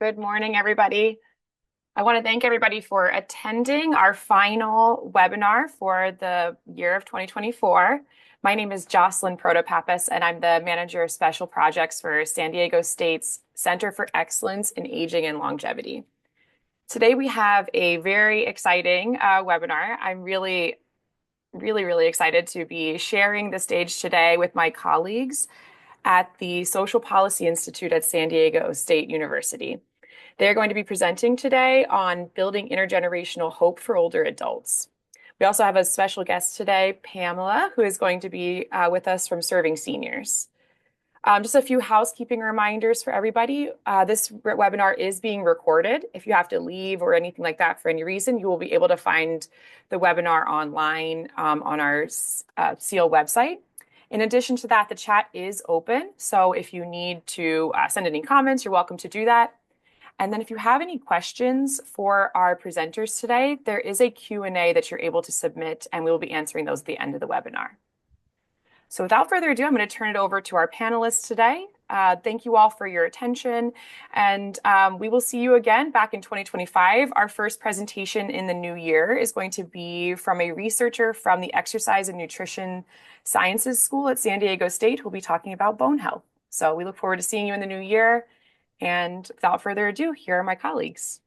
Good morning, everybody. I want to thank everybody for attending our final webinar for the year of 2024. My name is Jocelyn Protopappas, and I'm the Manager of Special Projects for San Diego State's Center for Excellence in Aging and Longevity. Today, we have a very exciting webinar. I'm really excited to be sharing the stage today with my colleagues at the Social Policy Institute at San Diego State University. They're going to be presenting today on building intergenerational hope for older adults. We also have a special guest today, Pamela, who is going to be with us from Serving Seniors. Just a few housekeeping reminders for everybody. This webinar is being recorded. If you have to leave or anything like that for any reason, you will be able to find the webinar online on our CEAL website. In addition to that, the chat is open. So if you need to send any comments, you're welcome to do that. And then if you have any questions for our presenters today, there is a Q&A that you're able to submit, and we will be answering those at the end of the webinar. So without further ado, I'm going to turn it over to our panelists today. Thank you all for your attention, and we will see you again back in 2025. Our first presentation in the new year is going to be from a researcher from the Exercise and Nutrition Sciences School at San Diego State, who will be talking about bone health. So we look forward to seeing you in the new year. And without further ado, here are my colleagues.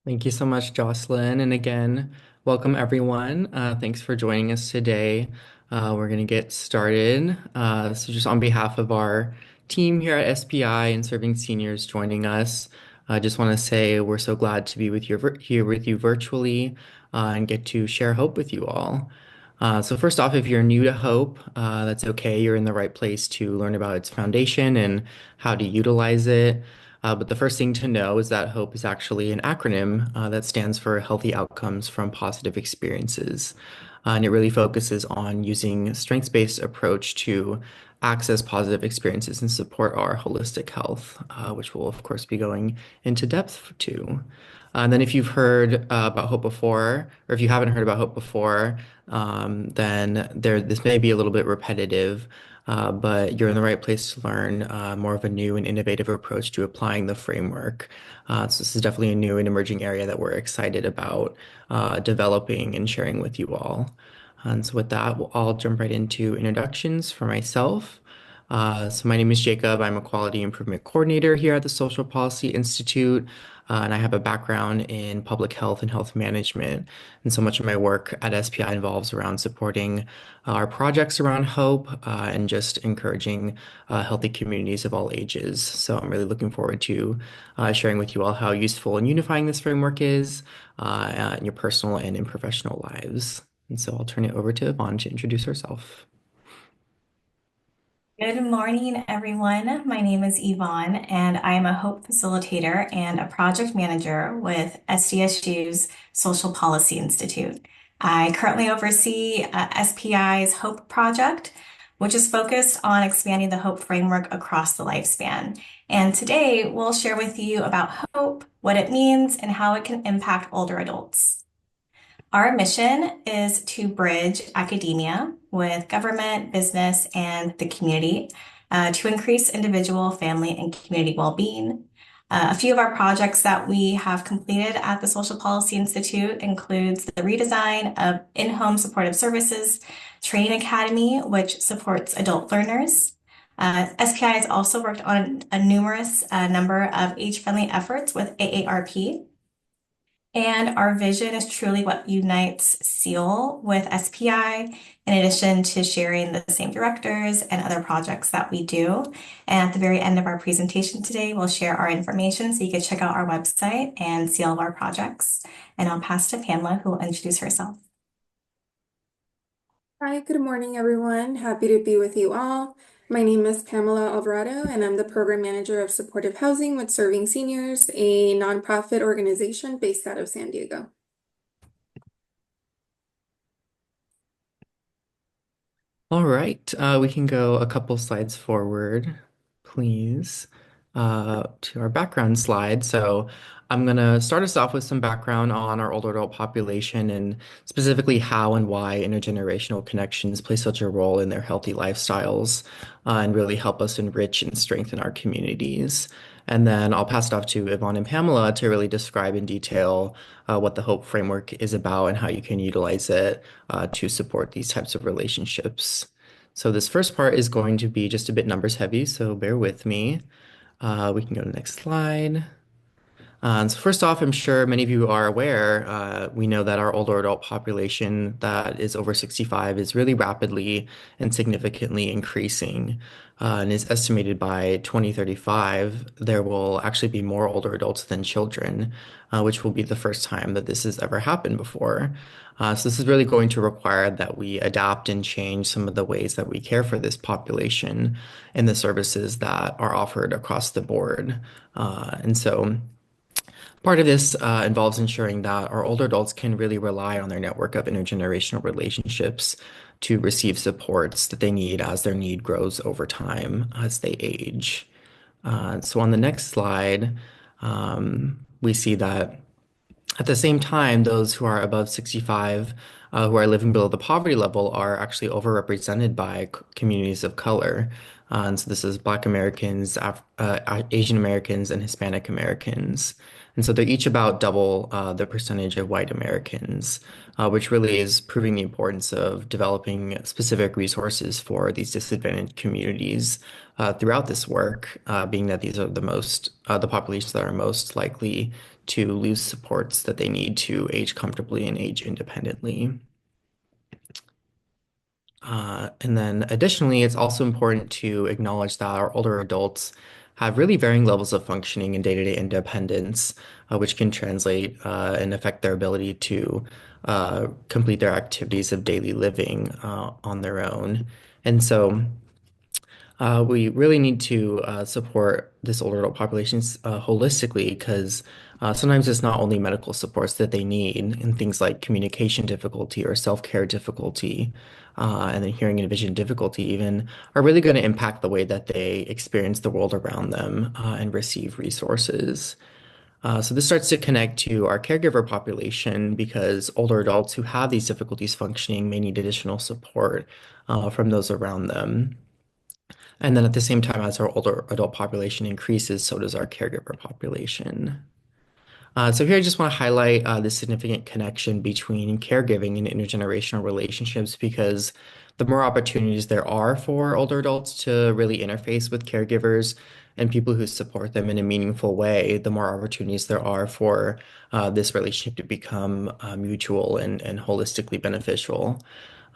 Thank you so much, Jocelyn. And again, welcome everyone. Thanks for joining us today. We're going to get started. So just on behalf of our team here at SPI and Serving Seniors joining us, I just want to say we're so glad to be with you here with you virtually and get to share hope with you all. So first off, if you're new to Hope, that's okay. You're in the right place to learn about its foundation and how to utilize it. But the first thing to know is that HOPE is actually an acronym that stands for Healthy Outcomes from Positive Experiences. And it really focuses on using a strengths-based approach to access positive experiences and support our holistic health, which we'll, of course, be going into depth to. And then if you've heard about Hope before, or if you haven't heard about Hope before, then this may be a little bit repetitive, but you're in the right place to learn more of a new and innovative approach to applying the framework. So this is definitely a new and emerging area that we're excited about developing and sharing with you all. And so with that, I'll jump right into introductions for myself. So my name is Jacob. I'm a quality improvement coordinator here at the Social Policy Institute, and I have a background in public health and health management. And so much of my work at SPI involves around supporting our projects around hope and just encouraging healthy communities of all ages. So I'm really looking forward to sharing with you all how useful and unifying this framework is in your personal and in professional lives. And so I'll turn it over to Yvonne to introduce herself. Good morning, everyone. My name is Yvonne, and I am a Hope Facilitator and a Project Manager with SDSU's Social Policy Institute. I currently oversee SPI's Hope Project, which is focused on expanding the Hope framework across the lifespan. And today we'll share with you about hope, what it means, and how it can impact older adults. Our mission is to bridge academia with government, business, and the community to increase individual, family, and community well-being. A few of our projects that we have completed at the Social Policy Institute includes the redesign of in-home supportive services training academy, which supports adult learners. SPI has also worked on a numerous number of age-friendly efforts with AARP. And our vision is truly what unites SEAL with SPI, in addition to sharing the same directors and other projects that we do. And at the very end of our presentation today, we'll share our information so you can check out our website and see all of our projects. And I'll pass to Pamela, who will introduce herself. Hi, good morning, everyone. Happy to be with you all. My name is Pamela Alvarado, and I'm the Program Manager of Supportive Housing with Serving Seniors, a nonprofit organization based out of San Diego. All right, we can go a couple slides forward, please, to our background slide. So I'm going to start us off with some background on our older adult population and specifically how and why intergenerational connections play such a role in their healthy lifestyles and really help us enrich and strengthen our communities. And then I'll pass it off to Yvonne and Pamela to really describe in detail what the HOPE framework is about and how you can utilize it to support these types of relationships. So this first part is going to be just a bit numbers heavy, so bear with me. We can go to the next slide. So first off, I'm sure many of you are aware, we know that our older adult population that is over 65 is really rapidly and significantly increasing, and is estimated by 2035 there will actually be more older adults than children, which will be the first time that this has ever happened before. So this is really going to require that we adapt and change some of the ways that we care for this population and the services that are offered across the board. And so part of this involves ensuring that our older adults can really rely on their network of intergenerational relationships to receive supports that they need as their need grows over time as they age. So on the next slide, we see that at the same time, those who are above 65, who are living below the poverty level, are actually overrepresented by communities of color. And so this is Black Americans, Asian Americans, and Hispanic Americans. And so they're each about double the percentage of white Americans, which really is proving the importance of developing specific resources for these disadvantaged communities throughout this work, being that these are the populations that are most likely to lose supports that they need to age comfortably and age independently. And then additionally, it's also important to acknowledge that our older adults have really varying levels of functioning and day-to-day independence, which can translate and affect their ability to complete their activities of daily living on their own. And so we really need to support this older adult populations holistically because sometimes it's not only medical supports that they need, and things like communication difficulty or self-care difficulty, and then hearing and vision difficulty even are really going to impact the way that they experience the world around them and receive resources. So this starts to connect to our caregiver population because older adults who have these difficulties functioning may need additional support from those around them. And then at the same time, as our older adult population increases, so does our caregiver population. So here I just want to highlight the significant connection between caregiving and intergenerational relationships because the more opportunities there are for older adults to really interface with caregivers and people who support them in a meaningful way, the more opportunities there are for this relationship to become mutual and holistically beneficial.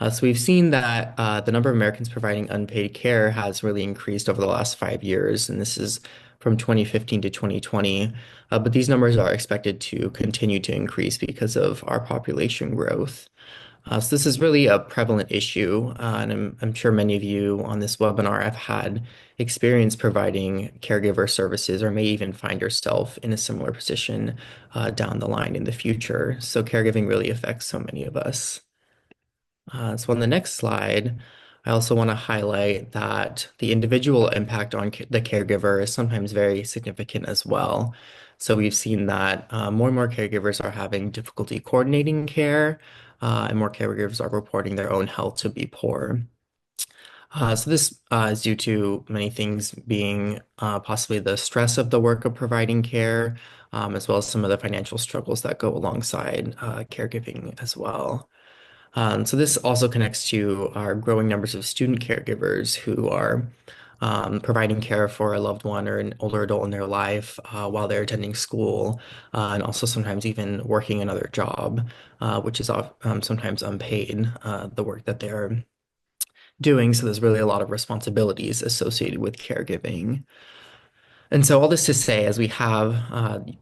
So we've seen that the number of Americans providing unpaid care has really increased over the last 5 years, and this is from 2015 to 2020. But these numbers are expected to continue to increase because of our population growth. So this is really a prevalent issue, and I'm sure many of you on this webinar have had experience providing caregiver services or may even find yourself in a similar position down the line in the future. So caregiving really affects so many of us. So on the next slide, I also want to highlight that the individual impact on the caregiver is sometimes very significant as well. So we've seen that more and more caregivers are having difficulty coordinating care, and more caregivers are reporting their own health to be poor. So this is due to many things being possibly the stress of the work of providing care, as well as some of the financial struggles that go alongside caregiving as well. So this also connects to our growing numbers of student caregivers who are providing care for a loved one or an older adult in their life while they're attending school, and also sometimes even working another job, which is sometimes unpaid, the work that they're doing. So there's really a lot of responsibilities associated with caregiving. And so all this to say, as we have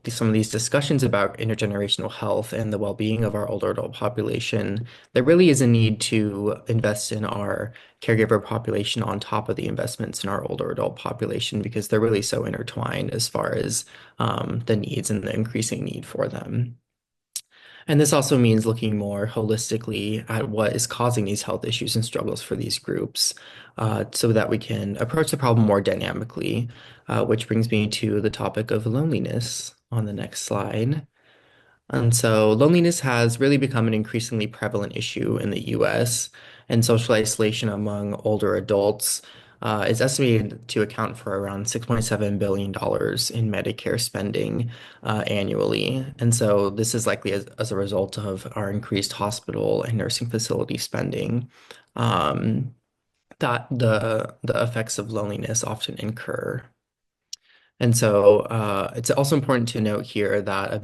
some of these discussions about intergenerational health and the well-being of our older adult population, there really is a need to invest in our caregiver population on top of the investments in our older adult population because they're really so intertwined as far as the needs and the increasing need for them. And this also means looking more holistically at what is causing these health issues and struggles for these groups so that we can approach the problem more dynamically, which brings me to the topic of loneliness on the next slide. And so loneliness has really become an increasingly prevalent issue in the US, and social isolation among older adults is estimated to account for around $6.7 billion in Medicare spending annually. And so this is likely as a result of our increased hospital and nursing facility spending. Um, that the effects of loneliness often incur. And so it's also important to note here that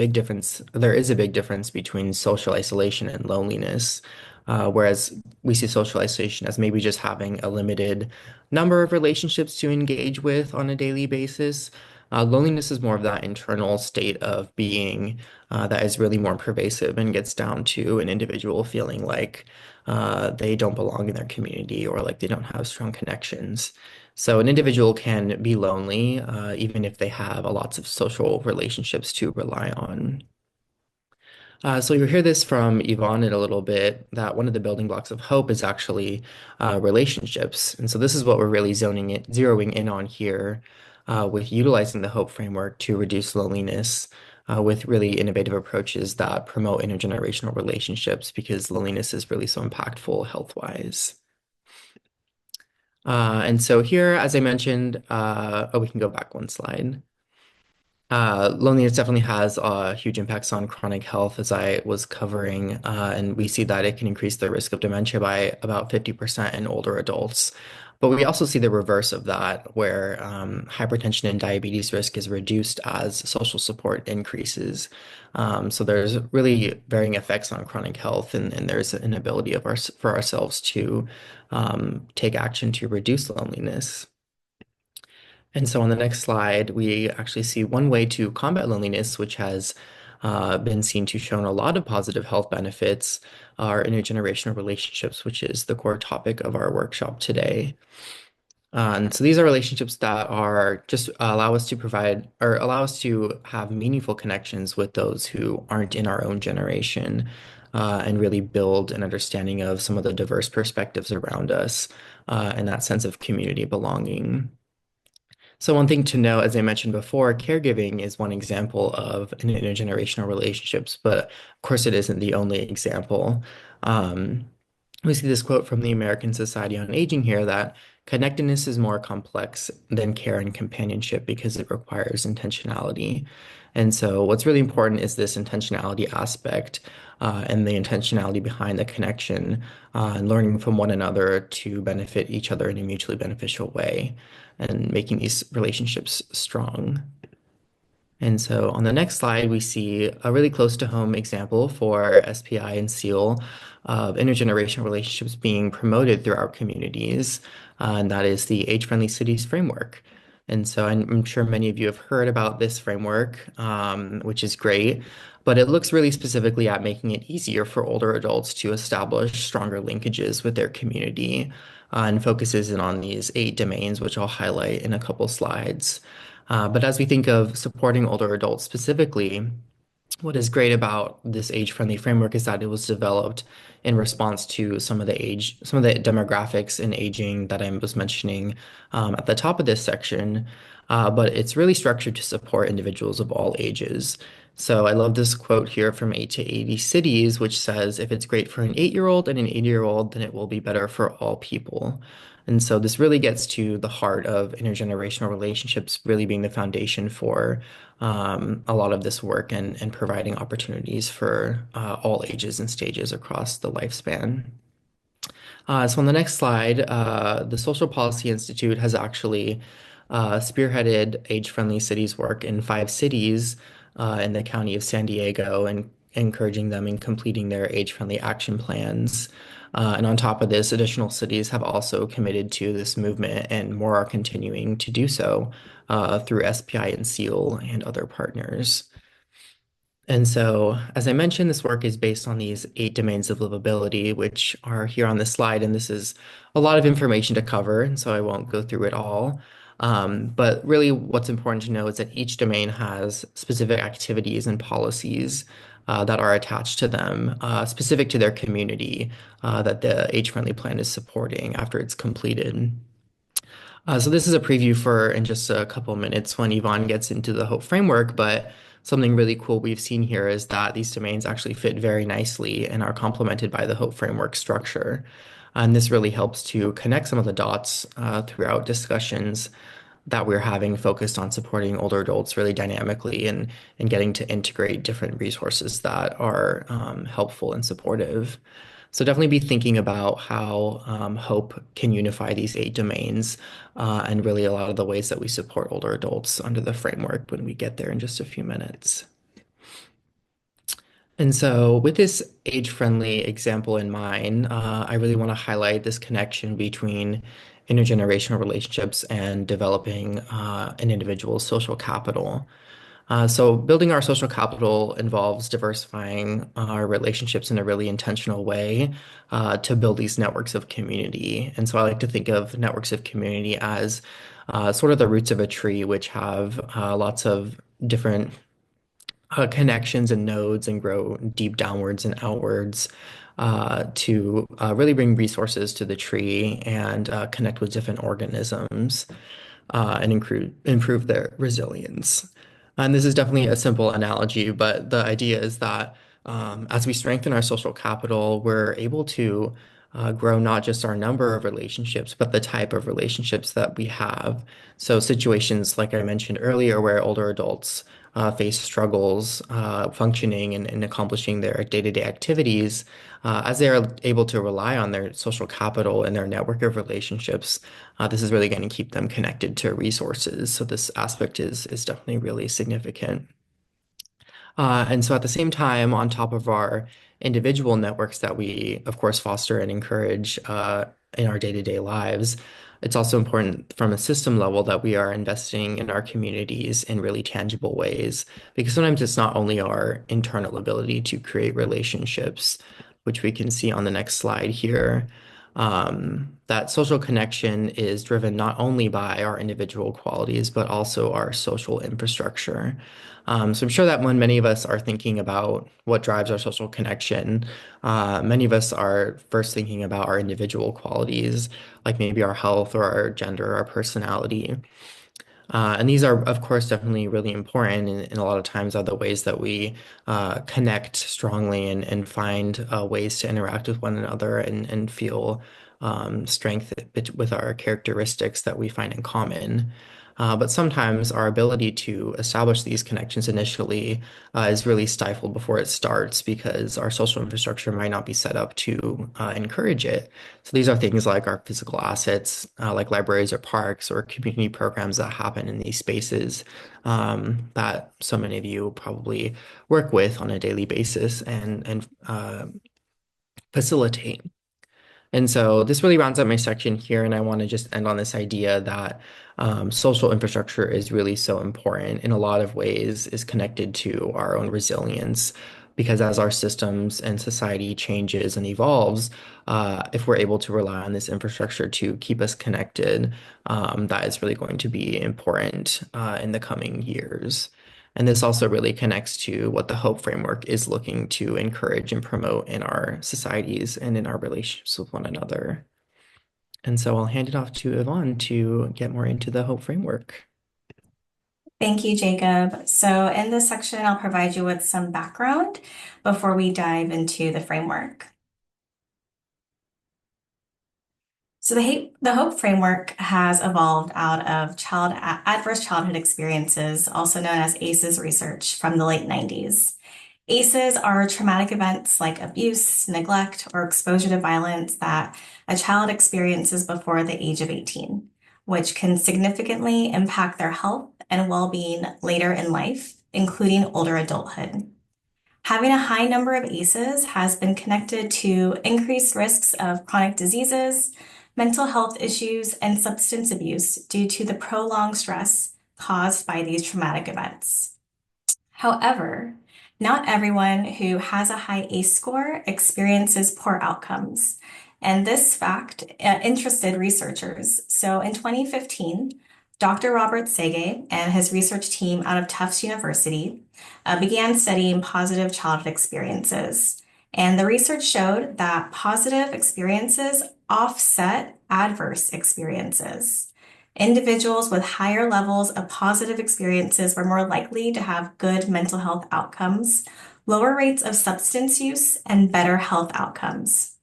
there is a big difference between social isolation and loneliness. Whereas we see social isolation as maybe just having a limited number of relationships to engage with on a daily basis. Loneliness is more of that internal state of being that is really more pervasive and gets down to an individual feeling like they don't belong in their community or like they don't have strong connections. So an individual can be lonely, even if they have lots of social relationships to rely on. So you'll hear this from Yvonne in a little bit, that one of the building blocks of hope is actually relationships. And so this is what we're really zeroing in on here with utilizing the hope framework to reduce loneliness with really innovative approaches that promote intergenerational relationships because loneliness is really so impactful health-wise. And so here, as I mentioned, we can go back one slide. Loneliness definitely has huge impacts on chronic health, as I was covering, and we see that it can increase the risk of dementia by about 50% in older adults. But we also see the reverse of that, where hypertension and diabetes risk is reduced as social support increases. So there's really varying effects on chronic health, and there's an ability for ourselves to take action to reduce loneliness. And so on the next slide, we actually see one way to combat loneliness, which has been seen to show a lot of positive health benefits, are intergenerational relationships, which is the core topic of our workshop today. And so these are relationships that are just allow us to provide or allow us to have meaningful connections with those who aren't in our own generation, and really build an understanding of some of the diverse perspectives around us, and that sense of community belonging. So one thing to know, as I mentioned before, caregiving is one example of an intergenerational relationships, but of course it isn't the only example. Um, we see this quote from the American Society on Aging here that connectedness is more complex than care and companionship because it requires intentionality. And so what's really important is this intentionality aspect, and the intentionality behind the connection, and learning from one another to benefit each other in a mutually beneficial way and making these relationships strong. And so on the next slide, we see a really close to home example for SPI and SEAL of intergenerational relationships being promoted through our communities, and that is the Age-Friendly Cities framework. And so I'm sure many of you have heard about this framework, which is great, but it looks really specifically at making it easier for older adults to establish stronger linkages with their community, and focuses in on these 8 domains, which I'll highlight in a couple slides. But as we think of supporting older adults specifically, what is great about this age-friendly framework is that it was developed in response to some of the demographics in aging that I was mentioning at the top of this section. But it's really structured to support individuals of all ages. So I love this quote here from 8 to 80 Cities, which says, if it's great for an 8-year-old and an 80-year-old, then it will be better for all people. And so this really gets to the heart of intergenerational relationships, really being the foundation for a lot of this work and providing opportunities for all ages and stages across the lifespan. So on the next slide, the Social Policy Institute has actually spearheaded age-friendly cities work in 5 cities in the county of San Diego and encouraging them in completing their age-friendly action plans. And on top of this, additional cities have also committed to this movement, and more are continuing to do so through SPI and SEAL and other partners. And so, as I mentioned, this work is based on these 8 domains of livability, which are here on the slide. And this is a lot of information to cover, and so I won't go through it all. But really, what's important to know is that each domain has specific activities and policies that are attached to them, specific to their community, that the age-friendly plan is supporting after it's completed. So this is a preview for in just a couple of minutes when Yvonne gets into the Hope framework, but something really cool we've seen here is that these domains actually fit very nicely and are complemented by the Hope framework structure. And this really helps to connect some of the dots throughout discussions that we're having focused on supporting older adults really dynamically and getting to integrate different resources that are helpful and supportive. So definitely be thinking about how Hope can unify these 8 domains and really a lot of the ways that we support older adults under the framework when we get there in just a few minutes. And so, with this age-friendly example in mind, I really want to highlight this connection between intergenerational relationships and developing an individual's social capital. So, building our social capital involves diversifying our relationships in a really intentional way to build these networks of community. And so, I like to think of networks of community as sort of the roots of a tree, which have lots of different connections and nodes and grow deep downwards and outwards to really bring resources to the tree and connect with different organisms and improve their resilience. And this is definitely a simple analogy, but the idea is that as we strengthen our social capital, we're able to grow not just our number of relationships, but the type of relationships that we have. So situations like I mentioned earlier, where older adults face struggles functioning and accomplishing their day-to-day activities, as they are able to rely on their social capital and their network of relationships, this is really going to keep them connected to resources. So this aspect is definitely really significant. And so at the same time, on top of our individual networks that we, of course, foster and encourage in our day-to-day lives, it's also important from a system level that we are investing in our communities in really tangible ways, because sometimes it's not only our internal ability to create relationships, which we can see on the next slide here. That social connection is driven not only by our individual qualities, but also our social infrastructure. So I'm sure that when many of us are thinking about what drives our social connection, many of us are first thinking about our individual qualities, like maybe our health or our gender, our personality. And these are, of course, definitely really important and a lot of times are the ways that we connect strongly and find ways to interact with one another and feel strength with our characteristics that we find in common. But sometimes our ability to establish these connections initially is really stifled before it starts because our social infrastructure might not be set up to encourage it. So these are things like our physical assets, like libraries or parks or community programs that happen in these spaces that so many of you probably work with on a daily basis and facilitate. And so this really rounds up my section here, and I want to just end on this idea that social infrastructure is really so important in a lot of ways, is connected to our own resilience. Because as our systems and society changes and evolves, if we're able to rely on this infrastructure to keep us connected, that is really going to be important in the coming years. And this also really connects to what the Hope Framework is looking to encourage and promote in our societies and in our relationships with one another. And so I'll hand it off to Yvonne to get more into the Hope Framework. Thank you, Jacob. So in this section, I'll provide you with some background before we dive into the framework. So the Hope Framework has evolved out of adverse childhood experiences, also known as ACEs research from the late 90s. ACEs are traumatic events like abuse, neglect, or exposure to violence that a child experiences before the age of 18, which can significantly impact their health and well-being later in life, including older adulthood. Having a high number of ACEs has been connected to increased risks of chronic diseases, mental health issues, and substance abuse due to the prolonged stress caused by these traumatic events. However, not everyone who has a high ACE score experiences poor outcomes, and this fact interested researchers. So in 2015, Dr. Robert Sege and his research team out of Tufts University began studying positive childhood experiences. And the research showed that positive experiences offset adverse experiences. Individuals with higher levels of positive experiences were more likely to have good mental health outcomes, lower rates of substance use, and better health outcomes.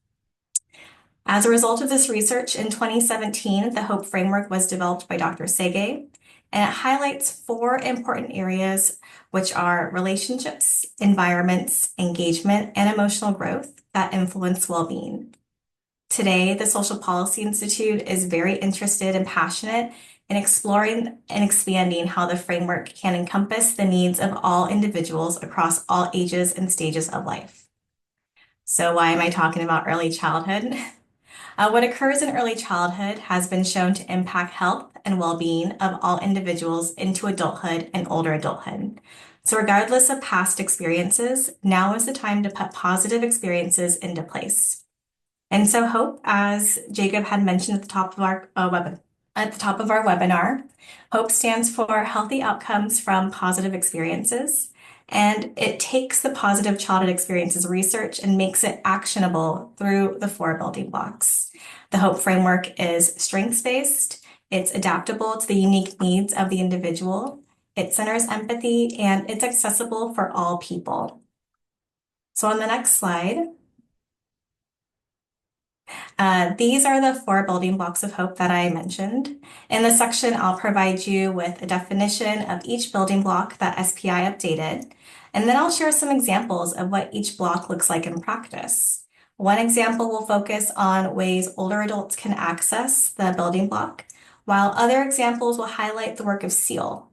As a result of this research, in 2017, the HOPE framework was developed by Dr. Sege, and it highlights 4 important areas, which are relationships, environments, engagement, and emotional growth that influence well-being. Today, the Social Policy Institute is very interested and passionate in exploring and expanding how the framework can encompass the needs of all individuals across all ages and stages of life. So why am I talking about early childhood? What occurs in early childhood has been shown to impact health and well-being of all individuals into adulthood and older adulthood. So regardless of past experiences, now is the time to put positive experiences into place. And so HOPE, as Jacob had mentioned at the top of our webinar, HOPE stands for Healthy Outcomes from Positive Experiences. And it takes the positive childhood experiences research and makes it actionable through the 4 building blocks. The HOPE framework is strengths-based, it's adaptable to the unique needs of the individual, it centers empathy, and it's accessible for all people. So on the next slide, these are the 4 building blocks of HOPE that I mentioned. In this section, I'll provide you with a definition of each building block that SPI updated, and then I'll share some examples of what each block looks like in practice. One example will focus on ways older adults can access the building block, while other examples will highlight the work of SEAL.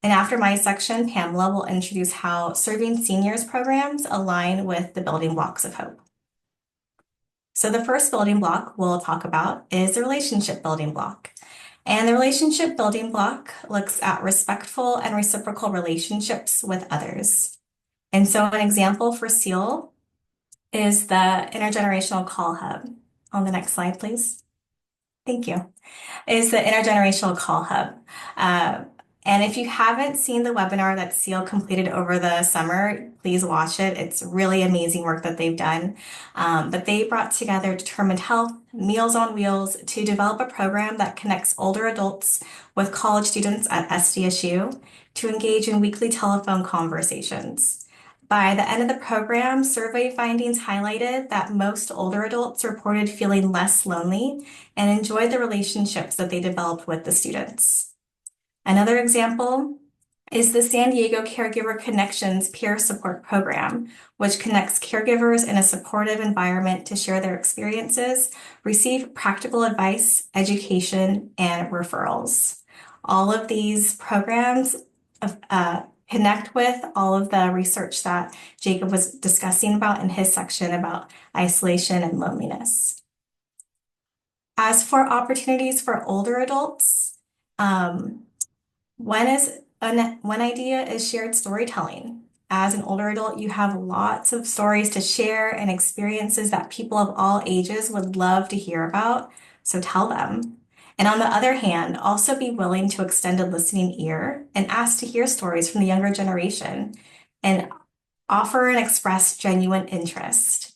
And after my section, Pamela will introduce how serving seniors programs align with the building blocks of HOPE. So the first building block we'll talk about is the relationship building block. And the relationship building block looks at respectful and reciprocal relationships with others. And so an example for SEAL is the intergenerational call hub. On the next slide, please. Thank you. Is the intergenerational call hub. And if you haven't seen the webinar that SEAL completed over the summer, please watch it. It's really amazing work that they've done. But they brought together Determined Health, Meals on Wheels to develop a program that connects older adults with college students at SDSU to engage in weekly telephone conversations. By the end of the program, survey findings highlighted that most older adults reported feeling less lonely and enjoyed the relationships that they developed with the students. Another example is the San Diego Caregiver Connections Peer Support Program, which connects caregivers in a supportive environment to share their experiences, receive practical advice, education, and referrals. All of these programs connect with all of the research that Jacob was discussing about in his section about isolation and loneliness. As for opportunities for older adults, one idea is shared storytelling. As an older adult, you have lots of stories to share and experiences that people of all ages would love to hear about, so tell them. And on the other hand, also be willing to extend a listening ear and ask to hear stories from the younger generation and offer and express genuine interest.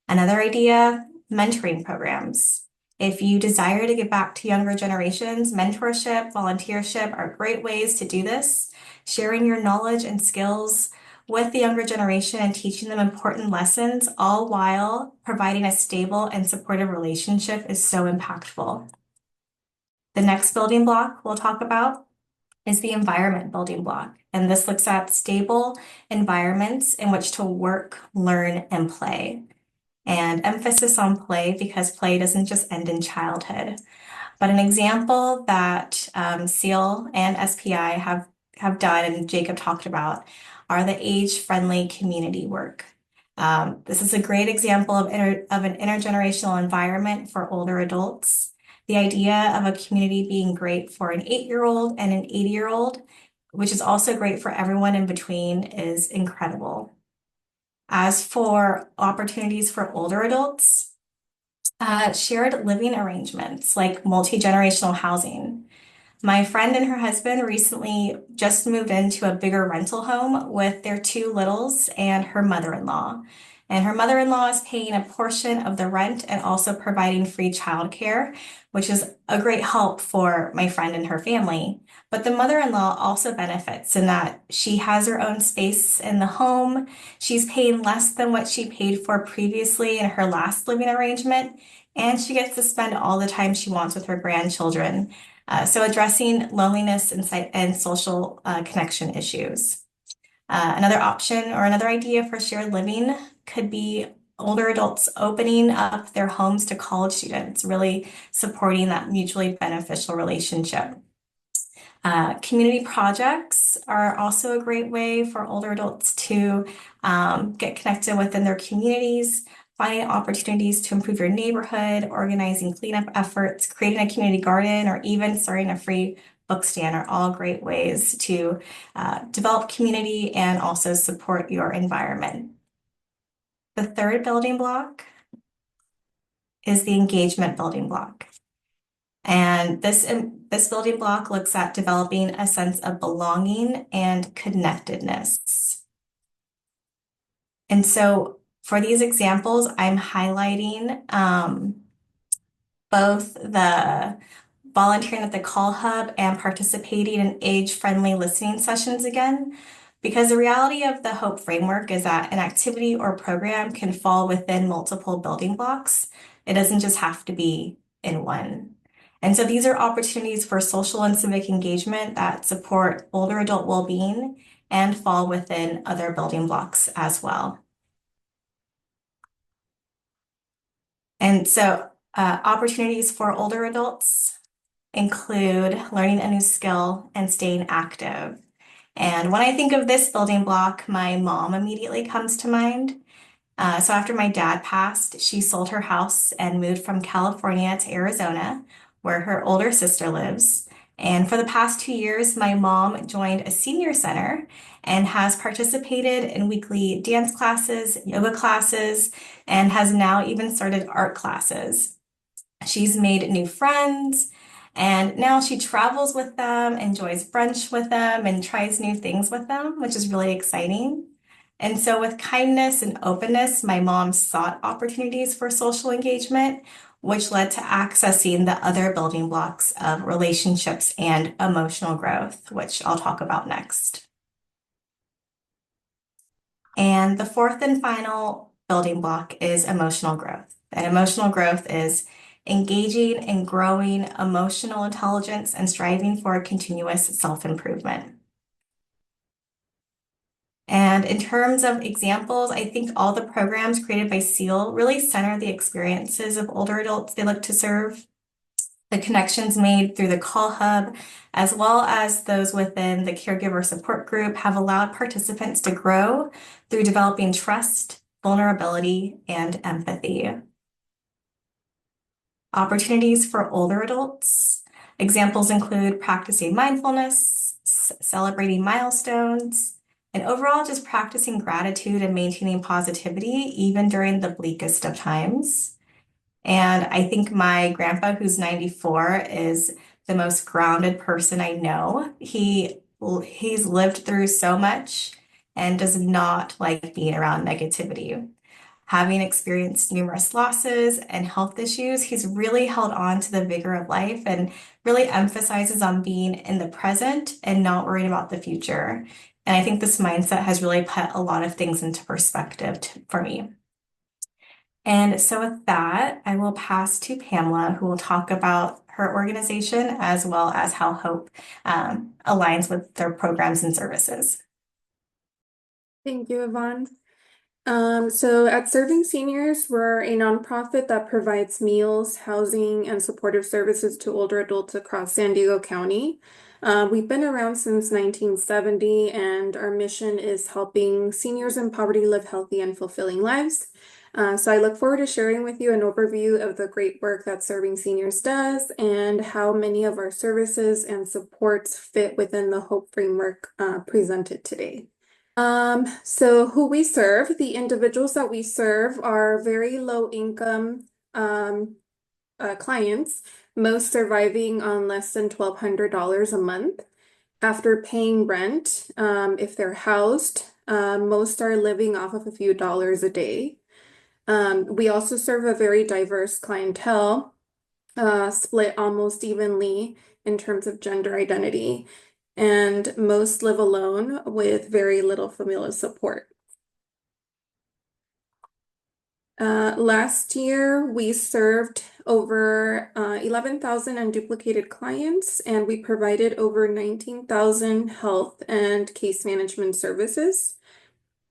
Another idea, mentoring programs. If you desire to give back to younger generations, mentorship, volunteership are great ways to do this. Sharing your knowledge and skills with the younger generation and teaching them important lessons, all while providing a stable and supportive relationship, is so impactful. The next building block we'll talk about is the environment building block. And this looks at stable environments in which to work, learn, and play. And emphasis on play because play doesn't just end in childhood. But an example that SEAL and SPI have done and Jacob talked about are the age-friendly community work. This is a great example of an intergenerational environment for older adults. The idea of a community being great for an 8-year-old and an 80-year-old, which is also great for everyone in between, is incredible. As for opportunities for older adults, shared living arrangements like multi-generational housing. My friend and her husband recently just moved into a bigger rental home with their 2 littles and her mother-in-law. And her mother-in-law is paying a portion of the rent and also providing free childcare, which is a great help for my friend and her family. But the mother-in-law also benefits in that she has her own space in the home. She's paying less than what she paid for previously in her last living arrangement, and she gets to spend all the time she wants with her grandchildren. So addressing loneliness and social connection issues. Another option or another idea for shared living could be older adults opening up their homes to college students, really supporting that mutually beneficial relationship. Community projects are also a great way for older adults to get connected within their communities, finding opportunities to improve your neighborhood, organizing cleanup efforts, creating a community garden, or even starting a free book stand are all great ways to develop community and also support your environment. The third building block is the engagement building block. And this building block looks at developing a sense of belonging and connectedness. And so for these examples, I'm highlighting both the volunteering at the call hub and participating in age-friendly listening sessions again, because the reality of the HOPE framework is that an activity or program can fall within multiple building blocks. It doesn't just have to be in one. And so these are opportunities for social and civic engagement that support older adult well-being and fall within other building blocks as well. And so opportunities for older adults include learning a new skill and staying active. And when I think of this building block, my mom immediately comes to mind. So after my dad passed, she sold her house and moved from California to Arizona, where her older sister lives. And for the past 2 years, my mom joined a senior center and has participated in weekly dance classes, yoga classes, and has now even started art classes. She's made new friends, and now she travels with them, enjoys brunch with them, and tries new things with them, which is really exciting. And so with kindness and openness, my mom sought opportunities for social engagement, which led to accessing the other building blocks of relationships and emotional growth, which I'll talk about next. And the fourth and final building block is emotional growth. And emotional growth is engaging and growing emotional intelligence and striving for continuous self-improvement. And in terms of examples, I think all the programs created by SEAL really center the experiences of older adults they look to serve. The connections made through the call hub, as well as those within the caregiver support group, have allowed participants to grow through developing trust, vulnerability, and empathy. Opportunities for older adults. Examples include practicing mindfulness, celebrating milestones, and overall just practicing gratitude and maintaining positivity even during the bleakest of times. And I think my grandpa, who's 94, is the most grounded person I know. He's lived through so much and does not like being around negativity. Having experienced numerous losses and health issues, he's really held on to the vigor of life and really emphasizes on being in the present and not worrying about the future. And I think this mindset has really put a lot of things into perspective for me. And so with that, I will pass to Pamela, who will talk about her organization as well as how HOPE aligns with their programs and services. Thank you, Yvonne. So at Serving Seniors, we're a nonprofit that provides meals, housing, and supportive services to older adults across San Diego County. We've been around since 1970, and our mission is helping seniors in poverty live healthy and fulfilling lives. So I look forward to sharing with you an overview of the great work that Serving Seniors does and how many of our services and supports fit within the HOPE framework presented today. So who we serve, the individuals that we serve are very low income clients, most surviving on less than $1,200 a month. After paying rent, if they're housed, most are living off of a few dollars a day. We also serve a very diverse clientele, split almost evenly in terms of gender identity, and most live alone with very little familial support. Last year, we served over 11,000 unduplicated clients, and we provided over 19,000 health and case management services.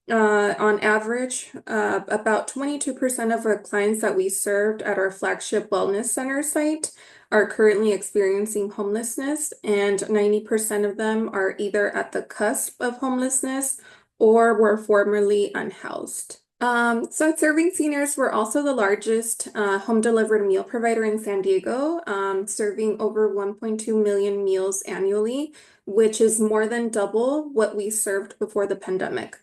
On average, about 22% of our clients that we served at our flagship wellness center site are currently experiencing homelessness, and 90% of them are either at the cusp of homelessness or were formerly unhoused. So at Serving Seniors, we're also the largest home delivered meal provider in San Diego, serving over 1.2 million meals annually, which is more than double what we served before the pandemic.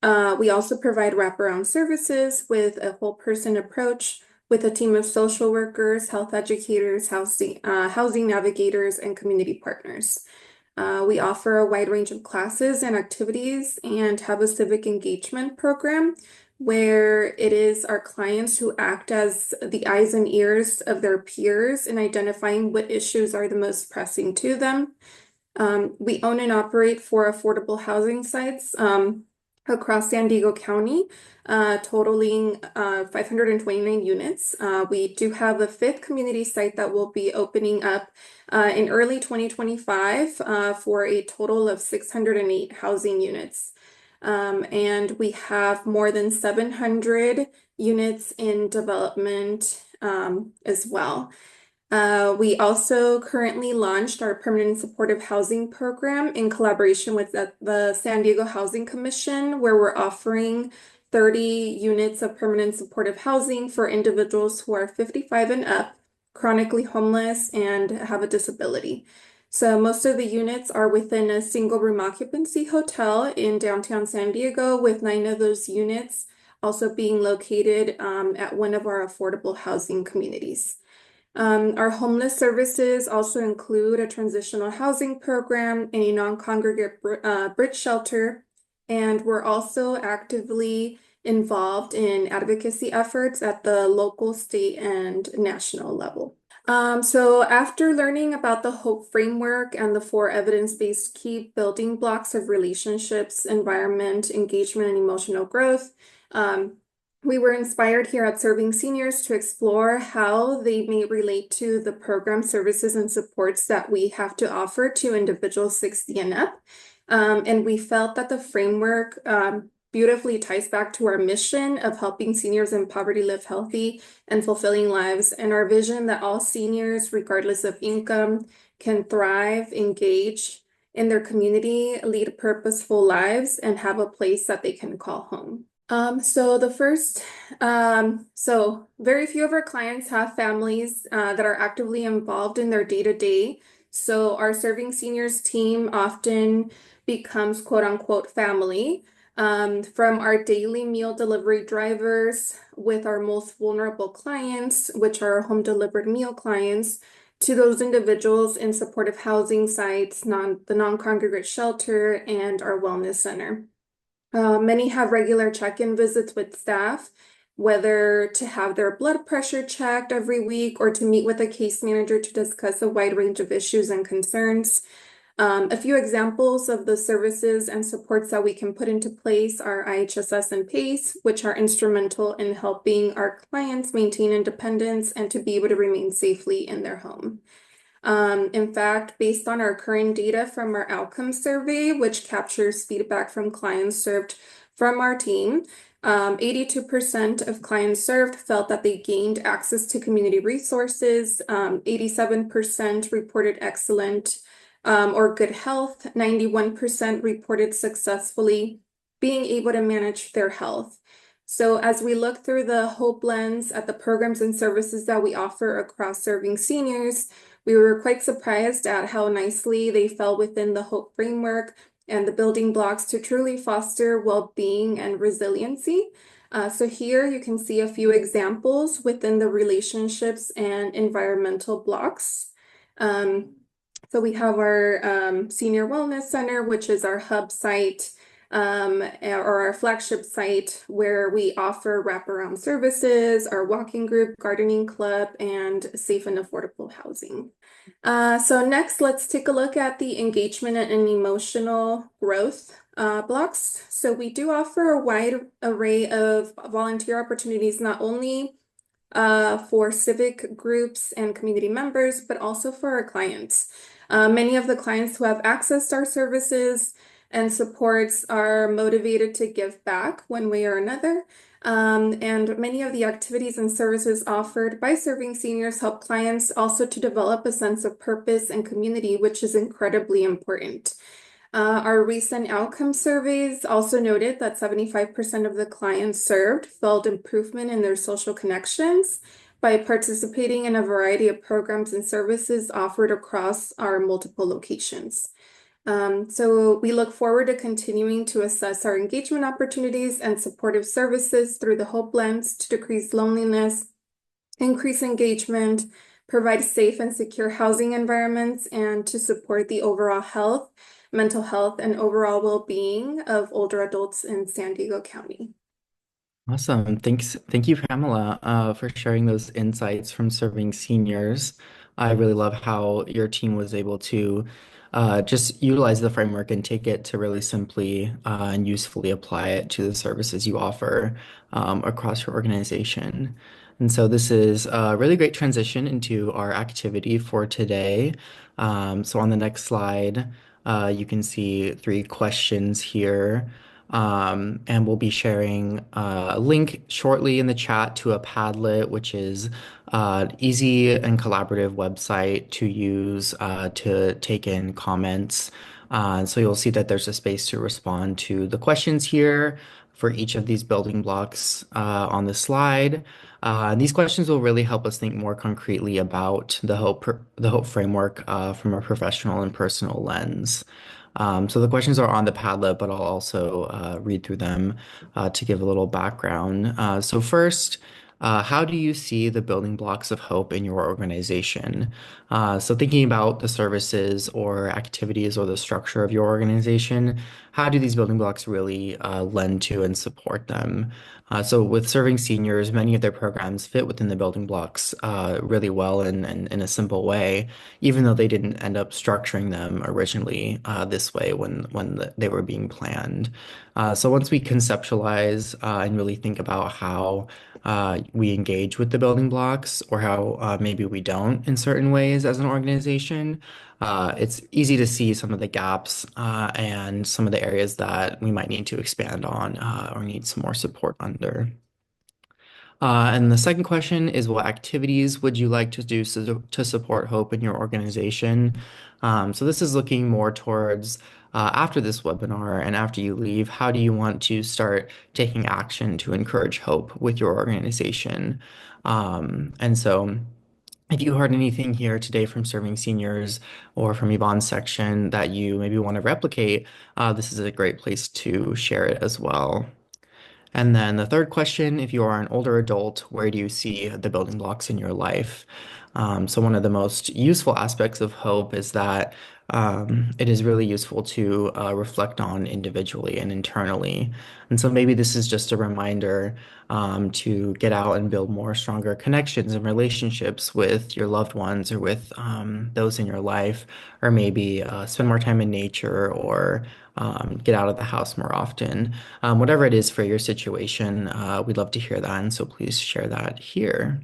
We also provide wraparound services with a whole person approach with a team of social workers, health educators, housing navigators, and community partners. We offer a wide range of classes and activities and have a civic engagement program where it is our clients who act as the eyes and ears of their peers in identifying what issues are the most pressing to them. We own and operate four affordable housing sites across San Diego County, totaling 529 units. We do have a fifth community site that will be opening up in early 2025 for a total of 608 housing units. And we have more than 700 units in development as well. We also currently launched our permanent supportive housing program in collaboration with the San Diego Housing Commission, where we're offering 30 units of permanent supportive housing for individuals who are 55 and up, chronically homeless, and have a disability. So most of the units are within a single room occupancy hotel in downtown San Diego, with 9 of those units also being located at one of our affordable housing communities. Our homeless services also include a transitional housing program and a non-congregate bridge shelter, and we're also actively involved in advocacy efforts at the local, state, and national level. So after learning about the HOPE framework and the 4 evidence-based key building blocks of relationships, environment, engagement, and emotional growth, we were inspired here at Serving Seniors to explore how they may relate to the program services and supports that we have to offer to individuals 60 and up. And we felt that the framework beautifully ties back to our mission of helping seniors in poverty live healthy and fulfilling lives, and our vision that all seniors, regardless of income, can thrive, engage in their community, lead purposeful lives, and have a place that they can call home. So very few of our clients have families that are actively involved in their day-to-day. So our Serving Seniors team often becomes quote unquote family. From our daily meal delivery drivers with our most vulnerable clients, which are home delivered meal clients, to those individuals in supportive housing sites, the non-congregate shelter, and our wellness center. Many have regular check-in visits with staff, whether to have their blood pressure checked every week or to meet with a case manager to discuss a wide range of issues and concerns. A few examples of the services and supports that we can put into place are IHSS and PACE, which are instrumental in helping our clients maintain independence and to be able to remain safely in their home. In fact, based on our current data from our outcome survey, which captures feedback from clients served from our team, 82% of clients served felt that they gained access to community resources, 87% reported excellent or good health, 91% reported successfully being able to manage their health. So as we look through the HOPE lens at the programs and services that we offer across Serving Seniors, we were quite surprised at how nicely they fell within the HOPE framework and the building blocks to truly foster well-being and resiliency. So here you can see a few examples within the relationships and environmental blocks. So we have our Senior Wellness Center, which is our hub site or our flagship site where we offer wraparound services, our walking group, gardening club, and safe and affordable housing. So next, let's take a look at the engagement and emotional growth blocks. So we do offer a wide array of volunteer opportunities, not only for civic groups and community members, but also for our clients. Many of the clients who have accessed our services and supports are motivated to give back one way or another. And many of the activities and services offered by serving seniors help clients also to develop a sense of purpose and community, which is incredibly important. Our recent outcome surveys also noted that 75% of the clients served felt improvement in their social connections by participating in a variety of programs and services offered across our multiple locations. So we look forward to continuing to assess our engagement opportunities and supportive services through the Hope Lens to decrease loneliness, increase engagement, provide safe and secure housing environments, and to support the overall health, mental health, and overall well-being of older adults in San Diego County. Awesome. Thank you, Pamela, for sharing those insights from serving seniors. I really love how your team was able to just utilize the framework and take it to really simply and usefully apply it to the services you offer across your organization. And so this is a really great transition into our activity for today. So on the next slide, you can see three questions here. And we'll be sharing a link shortly in the chat to a Padlet, which is an easy and collaborative website to use to take in comments. So you'll see that there's a space to respond to the questions here for each of these building blocks on the slide. These questions will really help us think more concretely about the Hope framework from a professional and personal lens. So the questions are on the Padlet, but I'll also read through them to give a little background. So first, how do you see the building blocks of hope in your organization? So thinking about the services or activities or the structure of your organization, how do these building blocks really lend to and support them? So with serving seniors, many of their programs fit within the building blocks really well and in a simple way, even though they didn't end up structuring them originally this way when they were being planned. So once we conceptualize and really think about how we engage with the building blocks or how maybe we don't in certain ways as an organization, it's easy to see some of the gaps and some of the areas that we might need to expand on or need some more support under. And the second question is, what activities would you like to do to support hope in your organization? So this is looking more towards after this webinar and after you leave, how do you want to start taking action to encourage hope with your organization? And so if you heard anything here today from serving seniors or from Yvonne's section that you maybe want to replicate, this is a great place to share it as well. And then the third question, if you are an older adult, where do you see the building blocks in your life? So one of the most useful aspects of hope is that it is really useful to reflect on individually and internally. And so maybe this is just a reminder to get out and build more stronger connections and relationships with your loved ones or with those in your life, or maybe spend more time in nature or get out of the house more often. Whatever it is for your situation, we'd love to hear that. And so please share that here.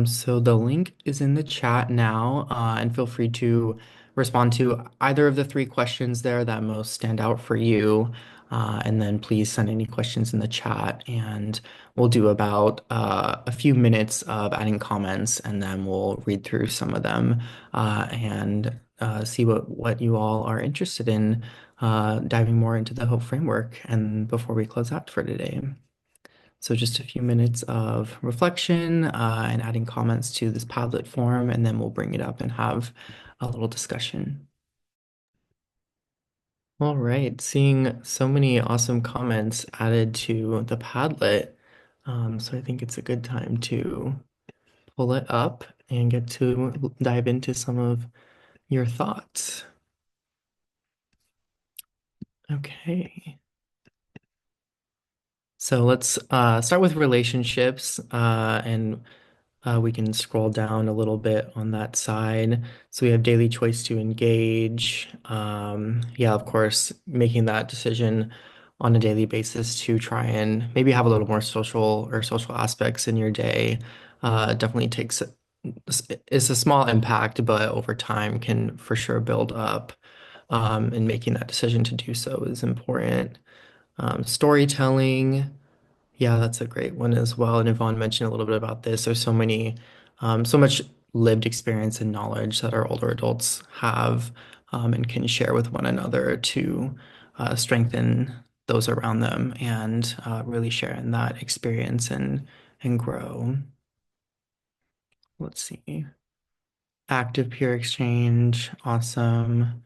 So the link is in the chat now, and feel free to respond to either of the three questions there that most stand out for you. And then please send any questions in the chat, and we'll do about a few minutes of adding comments, and then we'll read through some of them and see what you all are interested in diving more into the Hope framework and before we close out for today. So just a few minutes of reflection and adding comments to this Padlet form, and then we'll bring it up and have a little discussion. All right, seeing so many awesome comments added to the Padlet. So I think it's a good time to pull it up and get to dive into some of your thoughts. Okay. So let's start with relationships and we can scroll down a little bit on that side. So we have daily choice to engage. Yeah, of course, making that decision on a daily basis to try and maybe have a little more social aspects in your day. Definitely takes it's a small impact, but over time can for sure build up. And making that decision to do so is important. Storytelling. Yeah, that's a great one as well. And Yvonne mentioned a little bit about this. There's so much lived experience and knowledge that our older adults have and can share with one another to strengthen those around them and really share in that experience and grow. Let's see. Active peer exchange, awesome.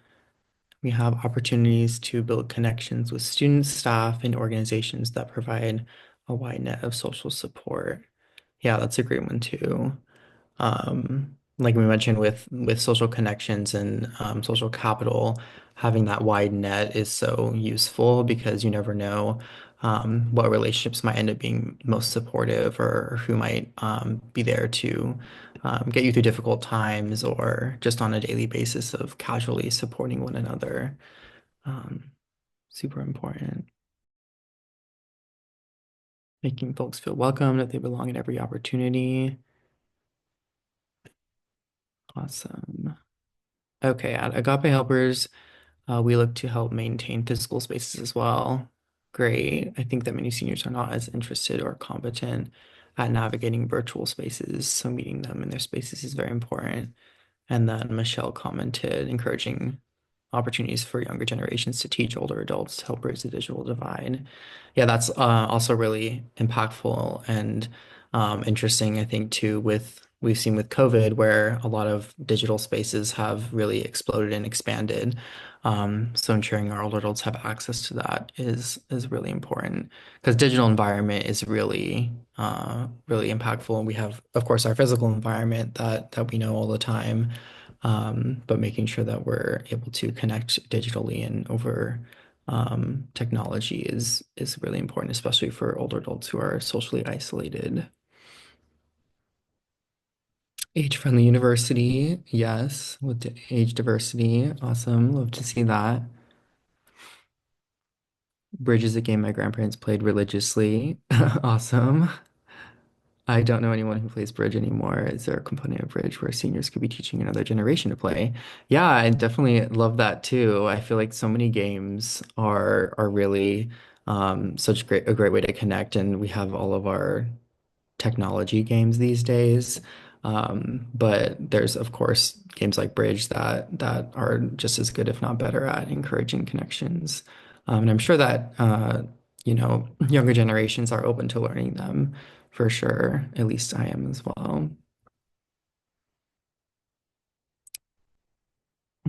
We have opportunities to build connections with students, staff, and organizations that provide a wide net of social support. Yeah, that's a great one too. Like we mentioned with social connections and social capital, having that wide net is so useful because you never know what relationships might end up being most supportive or who might be there to get you through difficult times or just on a daily basis of casually supporting one another. Um, Super important. Making folks feel welcome, that they belong in every opportunity. Awesome. Okay, at Agape Helpers, we look to help maintain physical spaces as well. Great. I think that many seniors are not as interested or competent at navigating virtual spaces, so meeting them in their spaces is very important. And then Michelle commented, encouraging opportunities for younger generations to teach older adults to help bridge the digital divide. Yeah, that's also really impactful and interesting, I think, too, with we've seen with COVID, where a lot of digital spaces have really exploded and expanded. So ensuring our older adults have access to that is really important because digital environment is really impactful. And we have, of course, our physical environment that we know all the time, but making sure that we're able to connect digitally and over technology is really important, especially for older adults who are socially isolated. Age-friendly university, yes, with the age diversity, awesome. Love to see that. Bridge is a game my grandparents played religiously. Awesome. I don't know anyone who plays bridge anymore. Is there a component of bridge where seniors could be teaching another generation to play? Yeah, I definitely love that too. I feel like so many games are really such a great way to connect, and we have all of our technology games these days. But there's of course games like Bridge that are just as good, if not better, at encouraging connections. And I'm sure that younger generations are open to learning them for sure. At least I am as well.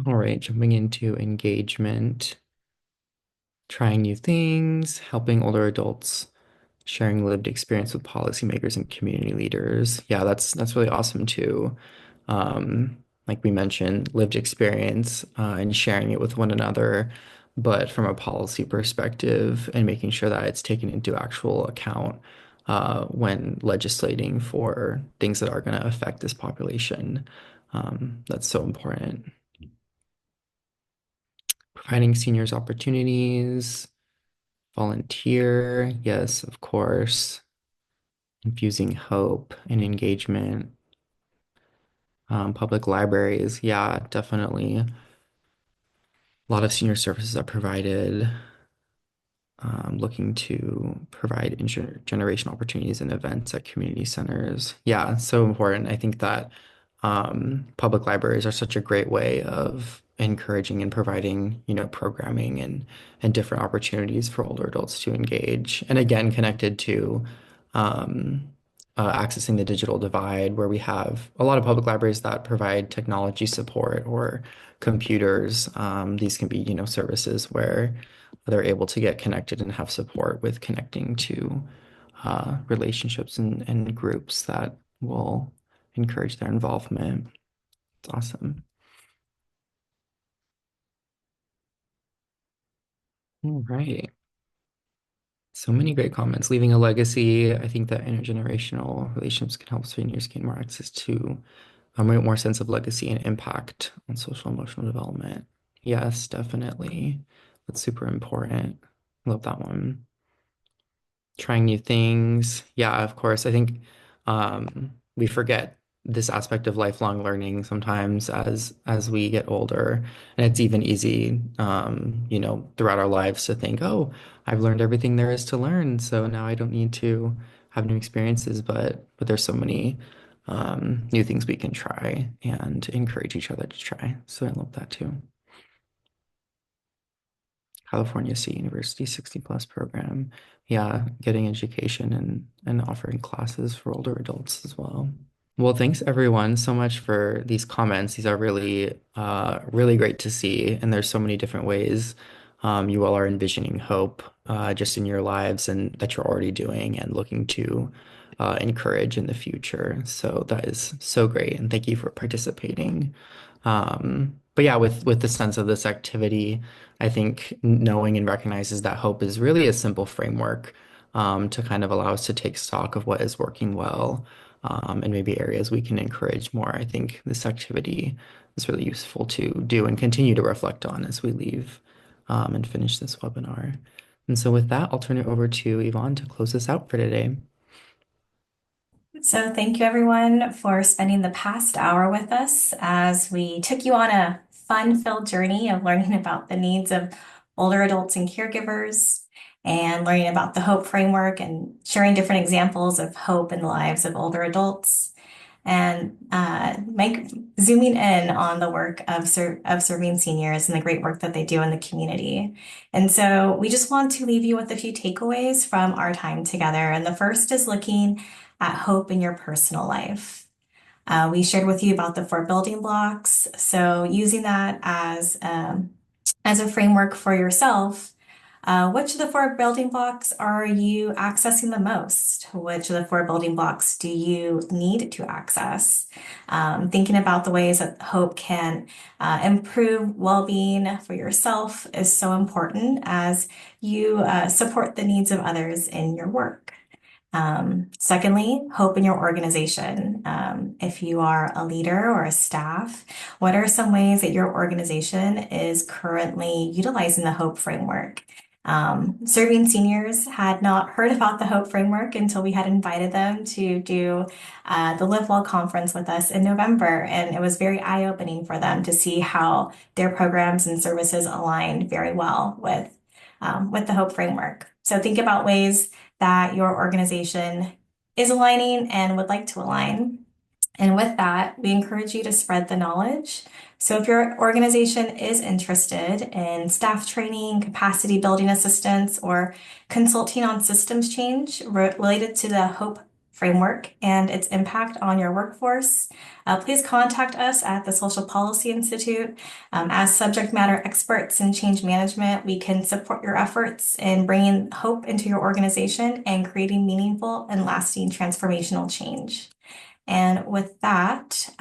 All right, jumping into engagement, trying new things, helping older adults, sharing lived experience with policymakers and community leaders. Yeah, that's really awesome too. Like we mentioned, lived experience and sharing it with one another, but from a policy perspective and making sure that it's taken into actual account when legislating for things that are going to affect this population. That's so important. Providing seniors opportunities, volunteer, yes, of course. Infusing hope and engagement. Public libraries, yeah, definitely. A lot of senior services are provided. Looking to provide intergenerational opportunities and events at community centers. Yeah, so important. I think that public libraries are such a great way of encouraging and providing, programming and different opportunities for older adults to engage. And again, connected to um, accessing the digital divide, where we have a lot of public libraries that provide technology support or computers. These can be, services where they're able to get connected and have support with connecting to relationships and groups that will encourage their involvement. It's awesome. All right. So many great comments. Leaving a legacy. I think that intergenerational relationships can help seniors gain more access to more sense of legacy and impact on social emotional development. Yes, definitely. That's super important. Love that one. Trying new things. Yeah, of course. I think we forget this aspect of lifelong learning sometimes as we get older. And it's even easy, throughout our lives to think, oh, I've learned everything there is to learn, so now I don't need to have new experiences. But there's so many new things we can try and encourage each other to try. So I love that too. California State University 60 plus program. Yeah, getting education and offering classes for older adults as well. Well, thanks everyone so much for these comments. These are really great to see. And there's so many different ways you all are envisioning hope just in your lives and that you're already doing and looking to encourage in the future. So that is so great. And thank you for participating. But yeah, with the sense of this activity, I think knowing and recognizes that hope is really a simple framework to kind of allow us to take stock of what is working well and maybe areas we can encourage more. I think this activity is really useful to do and continue to reflect on as we leave and finish this webinar. And so with that, I'll turn it over to Yvonne to close us out for today. So thank you everyone for spending the past hour with us as we took you on a fun-filled journey of learning about the needs of older adults and caregivers and learning about the HOPE framework and sharing different examples of hope in the lives of older adults and zooming in on the work of serving seniors and the great work that they do in the community. And so we just want to leave you with a few takeaways from our time together. And the first is looking at hope in your personal life. We shared with you about the 4 building blocks. So using that as a framework for yourself, which of the 4 building blocks are you accessing the most? Which of the 4 building blocks do you need to access? Thinking about the ways that hope can improve well-being for yourself is so important as you support the needs of others in your work. Secondly, hope in your organization. If you are a leader or a staff, what are some ways that your organization is currently utilizing the HOPE framework? Serving seniors had not heard about the HOPE framework until we had invited them to do the Live Well conference with us in November. And it was very eye-opening for them to see how their programs and services aligned very well with the HOPE framework. So think about ways that your organization is aligning and would like to align. And with that, we encourage you to spread the knowledge. So if your organization is interested in staff training, capacity building assistance, or consulting on systems change related to the HOPE framework and its impact on your workforce, please contact us at the Social Policy Institute. As subject matter experts in change management, we can support your efforts in bringing hope into your organization and creating meaningful and lasting transformational change. And with that,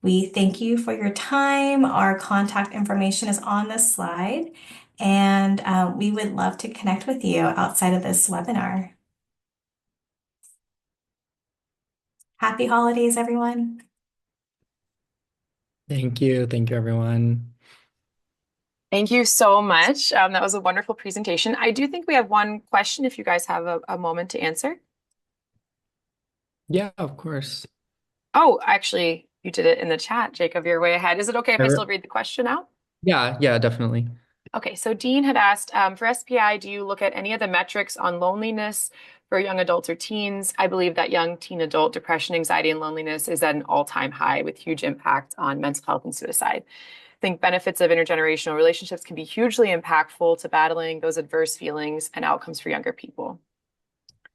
we thank you for your time. Our contact information is on this slide, and we would love to connect with you outside of this webinar. Happy holidays, everyone. Thank you. Thank you, everyone. Thank you so much. That was a wonderful presentation. I do think we have one question if you guys have a moment to answer. Yeah, of course. Oh, actually, you did it in the chat, Jacob. You're way ahead. Is it okay if I still read the question out? Yeah, definitely. Okay, so Dean had asked, for SPI, do you look at any of the metrics on loneliness for young adults or teens? I believe that young teen adult depression, anxiety, and loneliness is at an all-time high with huge impact on mental health and suicide. I think benefits of intergenerational relationships can be hugely impactful to battling those adverse feelings and outcomes for younger people.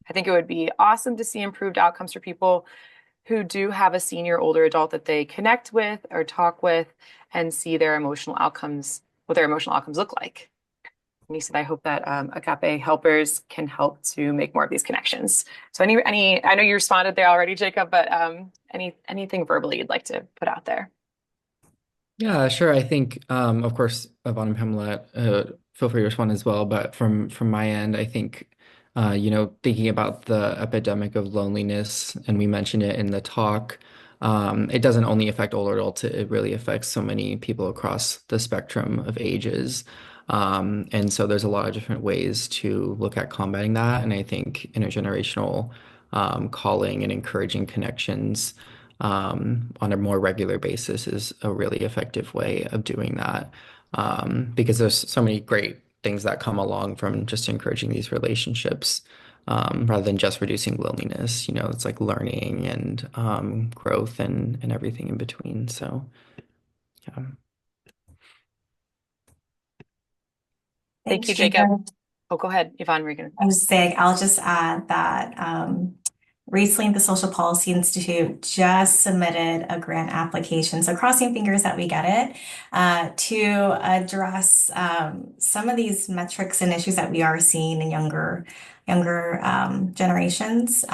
I think it would be awesome to see improved outcomes for people who do have a senior older adult that they connect with or talk with and see their emotional outcomes, what their emotional outcomes look like. And he said, I hope that Agape helpers can help to make more of these connections. So I know you responded there already, Jacob, but anything verbally you'd like to put out there? Yeah, sure. I think, of course, Yvonne and Pamela, feel free to respond as well. But from my end, I think Thinking about the epidemic of loneliness, and we mentioned it in the talk, it doesn't only affect older adults, it really affects so many people across the spectrum of ages. And so there's a lot of different ways to look at combating that. And I think intergenerational calling and encouraging connections on a more regular basis is a really effective way of doing that. Because there's so many great things that come along from just encouraging these relationships, rather than just reducing loneliness. It's like learning and growth and everything in between. So, yeah. Thank Thanks, you, Jacob. Jacob. Oh, go ahead, Yvonne Regan. I was saying, I'll just add that recently the Social Policy Institute just submitted a grant application, so crossing fingers that we get it, to address some of these metrics and issues that we are seeing in younger generations.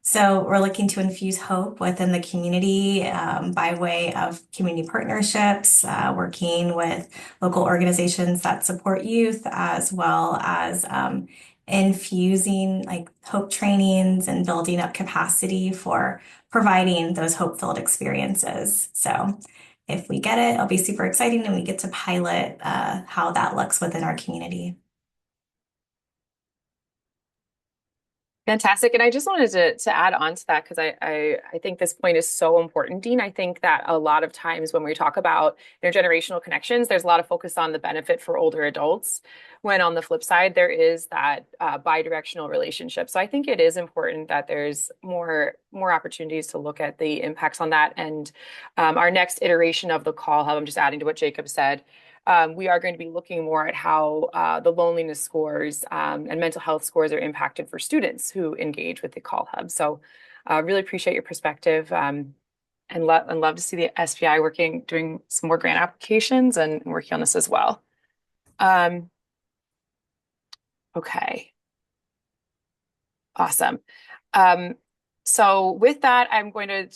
So we're looking to infuse hope within the community by way of community partnerships, working with local organizations that support youth, as well as infusing like hope trainings and building up capacity for providing those hope-filled experiences. So if we get it, it'll be super exciting and we get to pilot how that looks within our community. Fantastic. And I just wanted to add on to that because I think this point is so important, Dean. I think that a lot of times when we talk about intergenerational connections, there's a lot of focus on the benefit for older adults, when on the flip side, there is that bi-directional relationship. So I think it is important that there's more opportunities to look at the impacts on that. And our next iteration of the call hub, I'm just adding to what Jacob said, we are going to be looking more at how the loneliness scores and mental health scores are impacted for students who engage with the call hub. So really appreciate your perspective, and love to see the SBI doing some more grant applications and working on this as well. Okay, awesome. So with that, I'm going to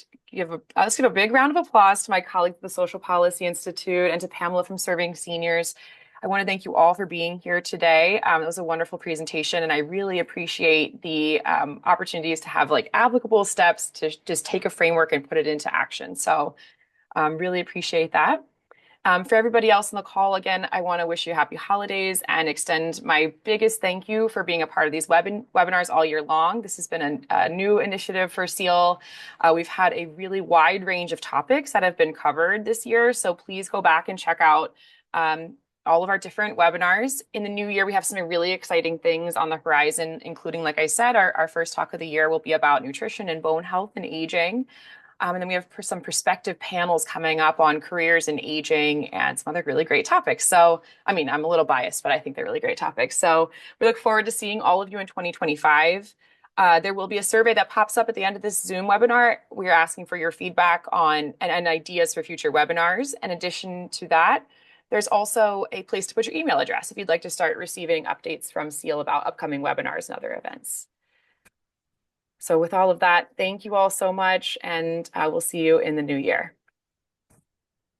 let's give a big round of applause to my colleagues at the Social Policy Institute and to Pamela from Serving Seniors. I want to thank you all for being here today. It was a wonderful presentation, and I really appreciate the opportunities to have like applicable steps to just take a framework and put it into action. So really appreciate that. For everybody else on the call, again, I want to wish you happy holidays and extend my biggest thank you for being a part of these webinars all year long. This has been a new initiative for SEAL. We've had a really wide range of topics that have been covered this year, so please go back and check out all of our different webinars. In the new year, we have some really exciting things on the horizon, including, like I said, our first talk of the year will be about nutrition and bone health and aging. And then we have some perspective panels coming up on careers and aging and some other really great topics. So, I mean, I'm a little biased, but I think they're really great topics. So we look forward to seeing all of you in 2025. There will be a survey that pops up at the end of this Zoom webinar. We are asking for your feedback on and ideas for future webinars. In addition to that, there's also a place to put your email address if you'd like to start receiving updates from SEAL about upcoming webinars and other events. So with all of that, thank you all so much, and we'll see you in the new year.